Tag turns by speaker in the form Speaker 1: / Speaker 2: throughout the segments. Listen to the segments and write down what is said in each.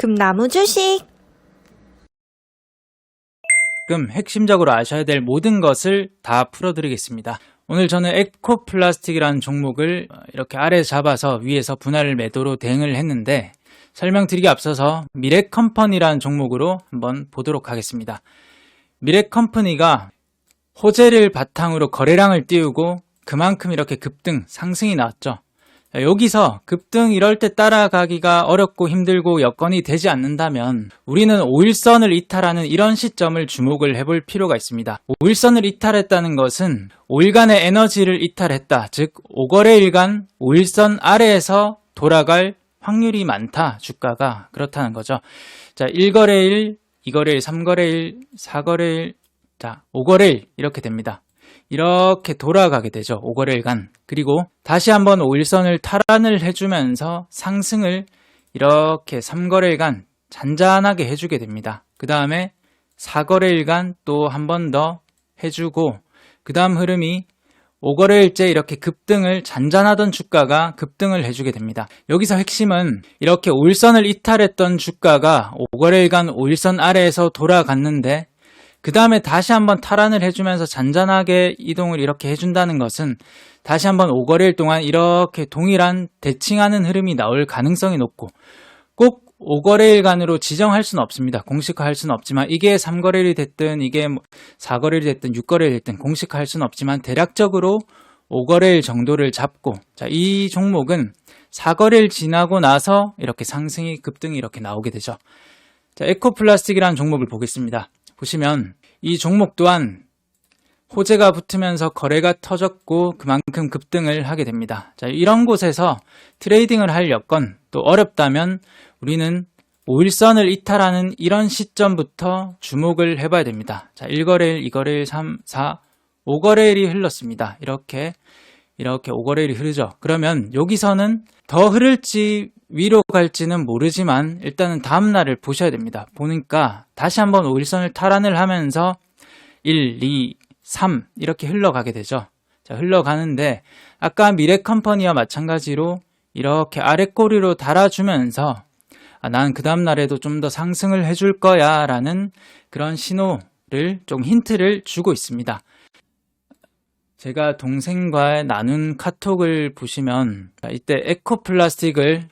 Speaker 1: 금나무 주식.
Speaker 2: 핵심적으로 아셔야 될 모든 것을 다 풀어드리겠습니다. 오늘 저는 에코플라스틱이라는 종목을 이렇게 아래 잡아서 위에서 분할 매도로 대응을 했는데, 설명드리기 앞서서 미래컴퍼니라는 종목으로 한번 보도록 하겠습니다. 미래컴퍼니가 호재를 바탕으로 거래량을 띄우고 그만큼 이렇게 급등, 상승이 나왔죠. 여기서 급등 이럴 때 따라가기가 어렵고 힘들고 여건이 되지 않는다면 우리는 5일선을 이탈하는 이런 시점을 주목을 해볼 필요가 있습니다. 5일선을 이탈했다는 것은 5일간의 에너지를 이탈했다. 즉 5거래일간 5일선 아래에서 돌아갈 확률이 많다. 주가가 그렇다는 거죠. 자, 1거래일, 2거래일, 3거래일, 4거래일, 자, 5거래일 이렇게 됩니다. 이렇게 돌아가게 되죠. 5거래일간. 그리고 다시 한번 5일선을 탈환을 해주면서 상승을 이렇게 3거래일간 잔잔하게 해주게 됩니다. 그 다음에 4거래일간 또 한 번 더 해주고, 그 다음 흐름이 5거래일째 이렇게 급등을, 잔잔하던 주가가 급등을 해주게 됩니다. 여기서 핵심은 이렇게 5일선을 이탈했던 주가가 5거래일간 5일선 아래에서 돌아갔는데, 그 다음에 다시 한번 탈환을 해주면서 잔잔하게 이동을 이렇게 해준다는 것은 다시 한번 5거래일 동안 이렇게 동일한 대칭하는 흐름이 나올 가능성이 높고, 꼭 5거래일간으로 지정할 수는 없습니다. 공식화할 수는 없지만, 이게 3거래일이 됐든 이게 4거래일이 됐든 6거래일이 됐든 공식화할 수는 없지만 대략적으로 5거래일 정도를 잡고, 자, 이 종목은 4거래일 지나고 나서 이렇게 상승이, 급등이 이렇게 나오게 되죠. 자, 에코플라스틱이라는 종목을 보겠습니다. 보시면 이 종목 또한 호재가 붙으면서 거래가 터졌고 그만큼 급등을 하게 됩니다. 자, 이런 곳에서 트레이딩을 할 여건, 또 어렵다면 우리는 5일선을 이탈하는 이런 시점부터 주목을 해봐야 됩니다. 자, 1거래일, 2거래일, 3, 4, 5거래일이 흘렀습니다. 이렇게 5거래일이 흐르죠. 그러면 여기서는 더 흐를지 위로 갈지는 모르지만 일단은 다음날을 보셔야 됩니다. 보니까 다시 한번 5일선을 탈환을 하면서 1, 2, 3 이렇게 흘러가게 되죠. 자, 흘러가는데 아까 미래컴퍼니와 마찬가지로 이렇게 아랫꼬리로 달아주면서 난 그 다음날에도 좀 더 상승을 해줄 거야 라는 그런 신호를, 좀 힌트를 주고 있습니다. 제가 동생과 나눈 카톡을 보시면 이때 에코플라스틱을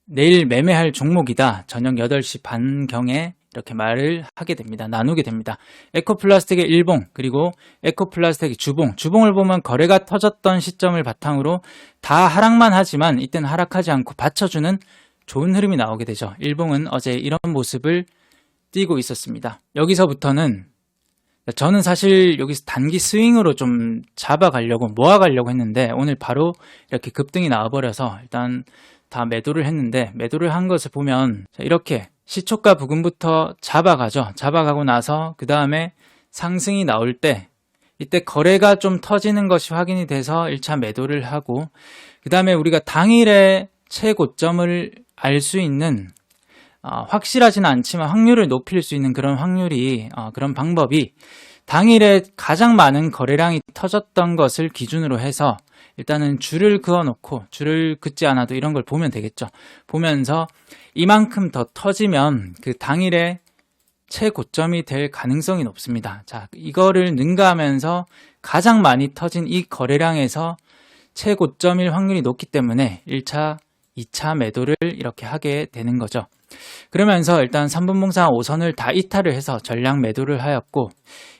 Speaker 2: 내일 매매할 종목이다. 저녁 8시 반경에 이렇게 말을 하게 됩니다. 나누게 됩니다. 에코플라스틱의 일봉, 그리고 에코플라스틱의 주봉. 주봉을 보면 거래가 터졌던 시점을 바탕으로 다 하락만 하지만 이때는 하락하지 않고 받쳐주는 좋은 흐름이 나오게 되죠. 일봉은 어제 이런 모습을 띄고 있었습니다. 여기서부터는 저는 사실 여기서 단기 스윙으로 좀 잡아가려고, 모아가려고 했는데 오늘 바로 이렇게 급등이 나와버려서 일단 다 매도를 했는데, 매도를 한 것을 보면 이렇게 시초가 부근부터 잡아가죠. 잡아가고 나서 그 다음에 상승이 나올 때, 이때 거래가 좀 터지는 것이 확인이 돼서 1차 매도를 하고, 그 다음에 우리가 당일의 최고점을 알 수 있는, 확실하지는 않지만 확률을 높일 수 있는 그런 그런 방법이 당일에 가장 많은 거래량이 터졌던 것을 기준으로 해서 일단은 줄을 그어놓고, 줄을 긋지 않아도 이런 걸 보면 되겠죠. 보면서 이만큼 더 터지면 그 당일에 최고점이 될 가능성이 높습니다. 자, 이거를 능가하면서 가장 많이 터진 이 거래량에서 최고점일 확률이 높기 때문에 1차, 2차 매도를 이렇게 하게 되는 거죠. 그러면서 일단 3분봉상 5선을 다 이탈을 해서 전량 매도를 하였고,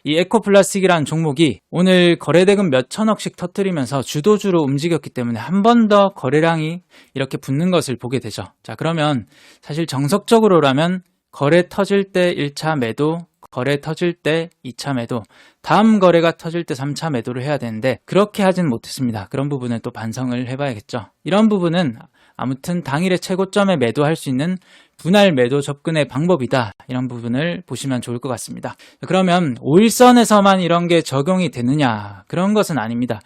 Speaker 2: 이 에코플라스틱이라는 종목이 오늘 거래대금 몇 천억씩 터뜨리면서 주도주로 움직였기 때문에 한 번 더 거래량이 이렇게 붙는 것을 보게 되죠. 자, 그러면 사실 정석적으로라면 거래 터질 때 1차 매도, 거래 터질 때 2차 매도, 다음 거래가 터질 때 3차 매도를 해야 되는데 그렇게 하진 못했습니다. 그런 부분을 또 반성을 해봐야겠죠. 이런 부분은 아무튼 당일의 최고점에 매도할 수 있는 분할 매도 접근의 방법이다. 이런 부분을 보시면 좋을 것 같습니다. 그러면 5일선에서만 이런 게 적용이 되느냐? 그런 것은 아닙니다.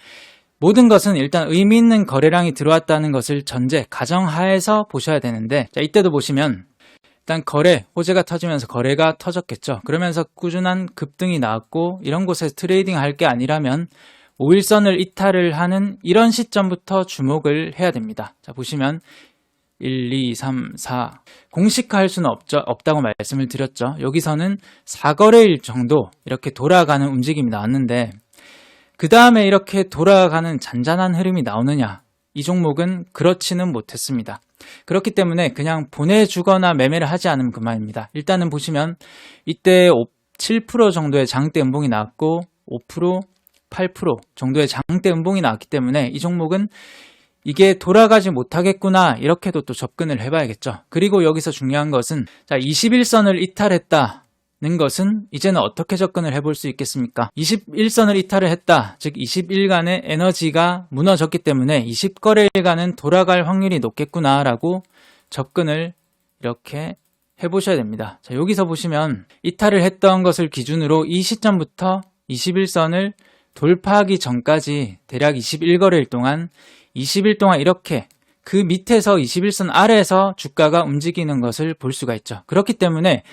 Speaker 2: 모든 것은 일단 의미 있는 거래량이 들어왔다는 것을 전제, 가정하에서 보셔야 되는데, 자, 이때도 보시면 일단 호재가 터지면서 거래가 터졌겠죠. 그러면서 꾸준한 급등이 나왔고, 이런 곳에서 트레이딩 할 게 아니라면 5일선을 이탈을 하는 이런 시점부터 주목을 해야 됩니다. 자, 보시면 1, 2, 3, 4 공식화할 수는 없다고 말씀을 드렸죠. 여기서는 4거래일 정도 이렇게 돌아가는 움직임이 나왔는데 그 다음에 이렇게 돌아가는 잔잔한 흐름이 나오느냐, 이 종목은 그렇지는 못했습니다. 그렇기 때문에 그냥 보내주거나 매매를 하지 않으면 그만입니다. 일단은 보시면 이때 7% 정도의 장대 음봉이 나왔고 5%, 8% 정도의 장대 음봉이 나왔기 때문에 이 종목은 이게 돌아가지 못하겠구나, 이렇게도 또 접근을 해봐야겠죠. 그리고 여기서 중요한 것은 21선을 이탈했다는 것은 이제는 어떻게 접근을 해볼 수 있겠습니까? 21선을 이탈을 했다, 즉 20일간의 에너지가 무너졌기 때문에 20거래일간은 돌아갈 확률이 높겠구나 라고 접근을 이렇게 해보셔야 됩니다. 자, 여기서 보시면 이탈을 했던 것을 기준으로 이 시점부터 21선을 돌파하기 전까지 대략 21거래일 동안 20일 동안 이렇게 그 밑에서 21선 아래에서 주가가 움직이는 것을 볼 수가 있죠. 그렇기 때문에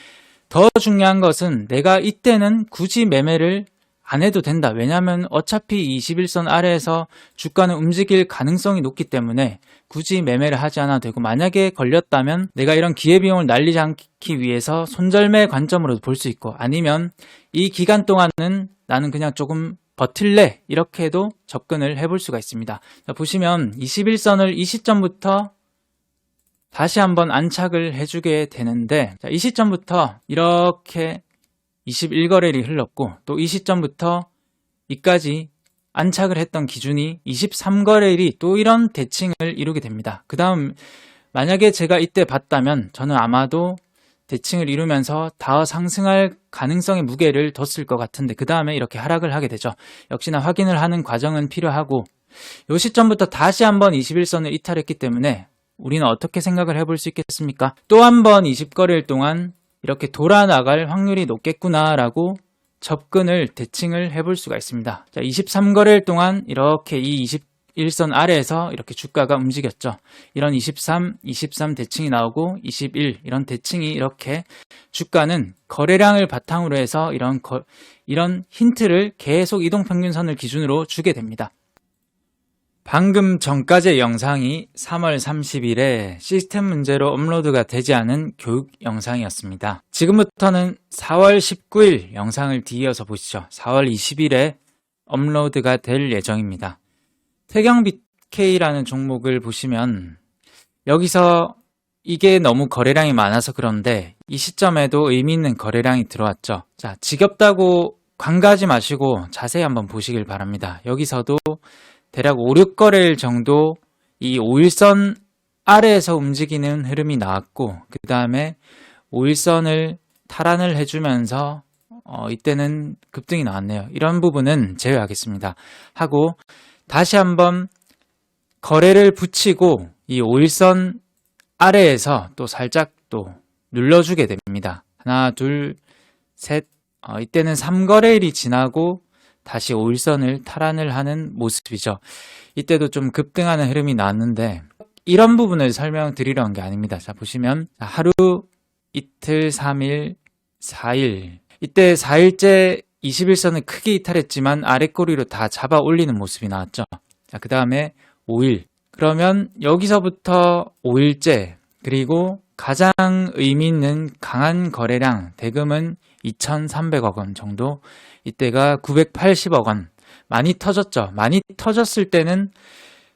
Speaker 2: 더 중요한 것은 내가 이때는 굳이 매매를 안 해도 된다. 왜냐하면 어차피 21선 아래에서 주가는 움직일 가능성이 높기 때문에 굳이 매매를 하지 않아도 되고, 만약에 걸렸다면 내가 이런 기회비용을 날리지 않기 위해서 손절매 관점으로도 볼 수 있고, 아니면 이 기간 동안은 나는 그냥 조금 버틸래, 이렇게도 접근을 해볼 수가 있습니다. 자, 보시면 21선을 이 시점부터 다시 한번 안착을 해주게 되는데, 자, 이 시점부터 이렇게 21거래일이 흘렀고, 또 이 시점부터 이까지 안착을 했던 기준이 23거래일이 또 이런 대칭을 이루게 됩니다. 그 다음 만약에 제가 이때 봤다면 저는 아마도 대칭을 이루면서 더 상승할 가능성의 무게를 뒀을 것 같은데, 그 다음에 이렇게 하락을 하게 되죠. 역시나 확인을 하는 과정은 필요하고, 이 시점부터 다시 한번 21선을 이탈했기 때문에 우리는 어떻게 생각을 해볼 수 있겠습니까? 또 한 번 20거래일 동안 이렇게 돌아 나갈 확률이 높겠구나 라고 접근을, 대칭을 해볼 수가 있습니다. 자, 23거래일 동안 이렇게 이 21선 아래에서 이렇게 주가가 움직였죠. 이런 23 대칭이 나오고 21 이런 대칭이, 이렇게 주가는 거래량을 바탕으로 해서 이런 힌트를 계속 이동평균선을 기준으로 주게 됩니다. 방금 전까지의 영상이 3월 30일에 시스템 문제로 업로드가 되지 않은 교육 영상이었습니다. 지금부터는 4월 19일 영상을 뒤이어서 보시죠. 4월 20일에 업로드가 될 예정입니다. 태경BK라는 종목을 보시면 여기서 이게 너무 거래량이 많아서 그런데 이 시점에도 의미 있는 거래량이 들어왔죠. 자, 지겹다고 관가하지 마시고 자세히 한번 보시길 바랍니다. 여기서도 대략 5, 6거래일 정도 이 5일선 아래에서 움직이는 흐름이 나왔고, 그 다음에 5일선을 탈환을 해주면서 이때는 급등이 나왔네요. 이런 부분은 제외하겠습니다. 하고 다시 한번 거래를 붙이고 이 5일선 아래에서 또 살짝 또 눌러주게 됩니다. 하나, 둘, 셋. 이때는 3거래일이 지나고 다시 5일선을 탈환을 하는 모습이죠. 이때도 좀 급등하는 흐름이 나왔는데 이런 부분을 설명드리려는 게 아닙니다. 자, 보시면 하루, 이틀, 3일, 4일, 이때 4일째 21선을 크게 이탈했지만 아랫꼬리로 다 잡아 올리는 모습이 나왔죠. 자, 그 다음에 5일, 그러면 여기서부터 5일째, 그리고 가장 의미 있는 강한 거래량, 대금은 2,300억 원 정도, 이때가 980억 원, 많이 터졌죠. 많이 터졌을 때는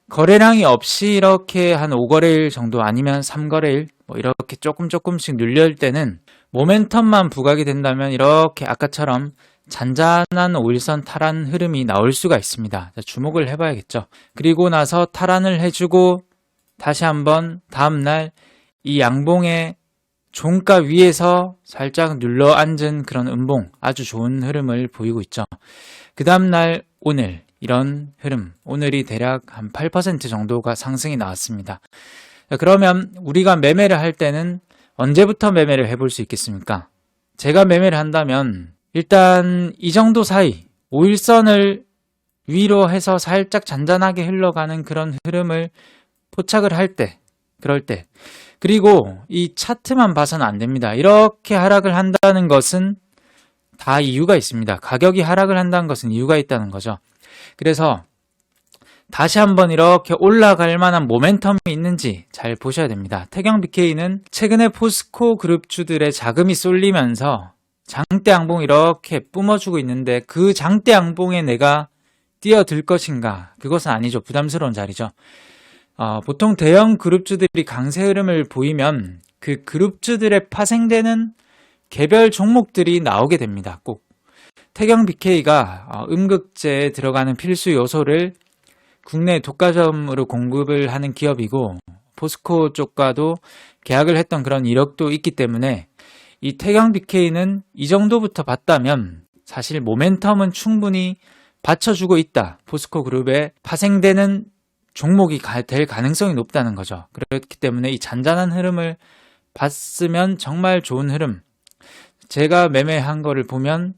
Speaker 2: 거래량이 없이 이렇게 한 5거래일 정도 아니면 3거래일 뭐 이렇게 조금씩 눌릴 때는 모멘텀만 부각이 된다면 이렇게 아까처럼 잔잔한 5일선 탈환 흐름이 나올 수가 있습니다. 주목을 해봐야겠죠. 그리고 나서 탈환을 해주고 다시 한번 다음날 이 양봉의 종가 위에서 살짝 눌러 앉은 그런 음봉, 아주 좋은 흐름을 보이고 있죠. 그 다음날 오늘 이런 흐름, 오늘이 대략 한 8% 정도가 상승이 나왔습니다. 그러면 우리가 매매를 할 때는 언제부터 매매를 해볼 수 있겠습니까? 제가 매매를 한다면 일단 이 정도 사이 5일선을 위로 해서 살짝 잔잔하게 흘러가는 그런 흐름을 포착을 할 때, 그럴 때, 그리고 이 차트만 봐서는 안 됩니다. 이렇게 하락을 한다는 것은 다 이유가 있습니다. 가격이 하락을 한다는 것은 이유가 있다는 거죠. 그래서 다시 한번 이렇게 올라갈 만한 모멘텀이 있는지 잘 보셔야 됩니다. 태경 BK는 최근에 포스코 그룹주들의 자금이 쏠리면서 장대 양봉 이렇게 뿜어주고 있는데 그 장대 양봉에 내가 뛰어들 것인가? 그것은 아니죠. 부담스러운 자리죠. 보통 대형 그룹주들이 강세 흐름을 보이면 그 그룹주들의 파생되는 개별 종목들이 나오게 됩니다. 꼭 태경 BK가 음극재에 들어가는 필수 요소를 국내 독과점으로 공급을 하는 기업이고 포스코 쪽과도 계약을 했던 그런 이력도 있기 때문에 이 태경 BK는 이 정도부터 봤다면 사실 모멘텀은 충분히 받쳐주고 있다. 포스코 그룹에 파생되는 종목이 될 가능성이 높다는 거죠. 그렇기 때문에 이 잔잔한 흐름을 봤으면 정말 좋은 흐름. 제가 매매한 거를 보면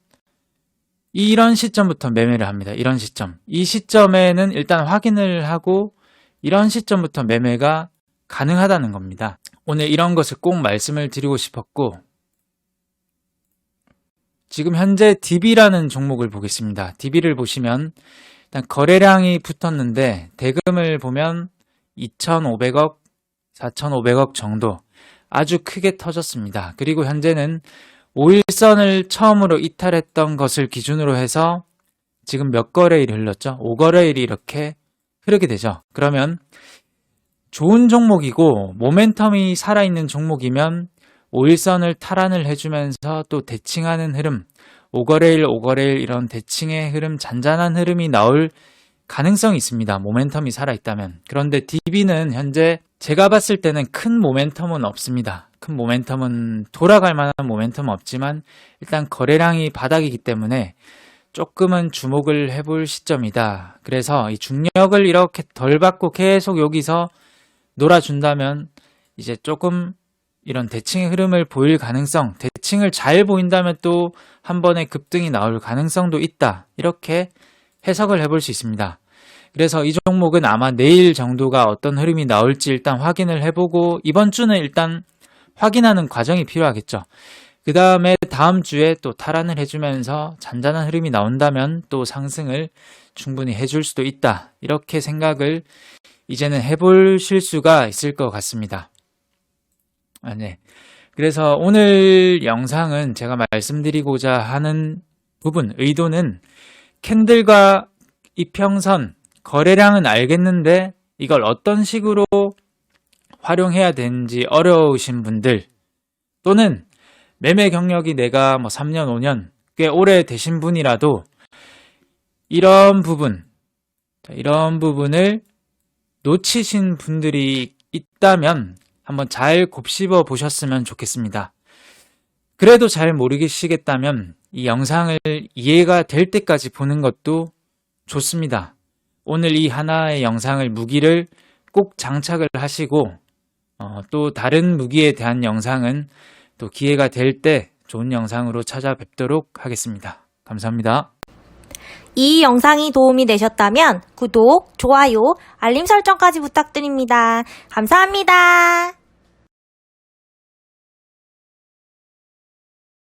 Speaker 2: 이런 시점부터 매매를 합니다. 이런 시점. 이 시점에는 일단 확인을 하고 이런 시점부터 매매가 가능하다는 겁니다. 오늘 이런 것을 꼭 말씀을 드리고 싶었고 지금 현재 DB라는 종목을 보겠습니다. DB를 보시면 일단 거래량이 붙었는데 대금을 보면 2,500억, 4,500억 정도 아주 크게 터졌습니다. 그리고 현재는 5일선을 처음으로 이탈했던 것을 기준으로 해서 지금 몇 거래일이 흘렀죠? 5거래일이 이렇게 흐르게 되죠. 그러면 좋은 종목이고 모멘텀이 살아있는 종목이면 5일선을 탈환을 해주면서 또 대칭하는 흐름, 5거래일 이런 대칭의 흐름, 잔잔한 흐름이 나올 가능성이 있습니다. 모멘텀이 살아있다면. 그런데 DB는 현재 제가 봤을 때는 큰 모멘텀은 없습니다. 큰 모멘텀은 돌아갈 만한 모멘텀은 없지만 일단 거래량이 바닥이기 때문에 조금은 주목을 해볼 시점이다. 그래서 이 중력을 이렇게 덜 받고 계속 여기서 놀아준다면 이제 조금 이런 대칭의 흐름을 보일 가능성, 대칭을 잘 보인다면 또 한 번에 급등이 나올 가능성도 있다. 이렇게 해석을 해볼 수 있습니다. 그래서 이 종목은 아마 내일 정도가 어떤 흐름이 나올지 일단 확인을 해보고 이번 주는 일단 확인하는 과정이 필요하겠죠. 그 다음에 다음 주에 또 탈환을 해주면서 잔잔한 흐름이 나온다면 또 상승을 충분히 해줄 수도 있다. 이렇게 생각을 이제는 해보실 수가 있을 것 같습니다. 네. 그래서 오늘 영상은 제가 말씀드리고자 하는 부분, 의도는 캔들과 이평선, 거래량은 알겠는데 이걸 어떤 식으로 활용해야 되는지 어려우신 분들 또는 매매 경력이 내가 3년, 5년 꽤 오래 되신 분이라도 이런 부분을 놓치신 분들이 있다면 한번 잘 곱씹어 보셨으면 좋겠습니다. 그래도 잘 모르시겠다면 이 영상을 이해가 될 때까지 보는 것도 좋습니다. 오늘 이 하나의 영상을 무기를 꼭 장착을 하시고 또 다른 무기에 대한 영상은 또 기회가 될 때 좋은 영상으로 찾아뵙도록 하겠습니다. 감사합니다.
Speaker 1: 이 영상이 도움이 되셨다면 구독, 좋아요, 알림 설정까지 부탁드립니다. 감사합니다.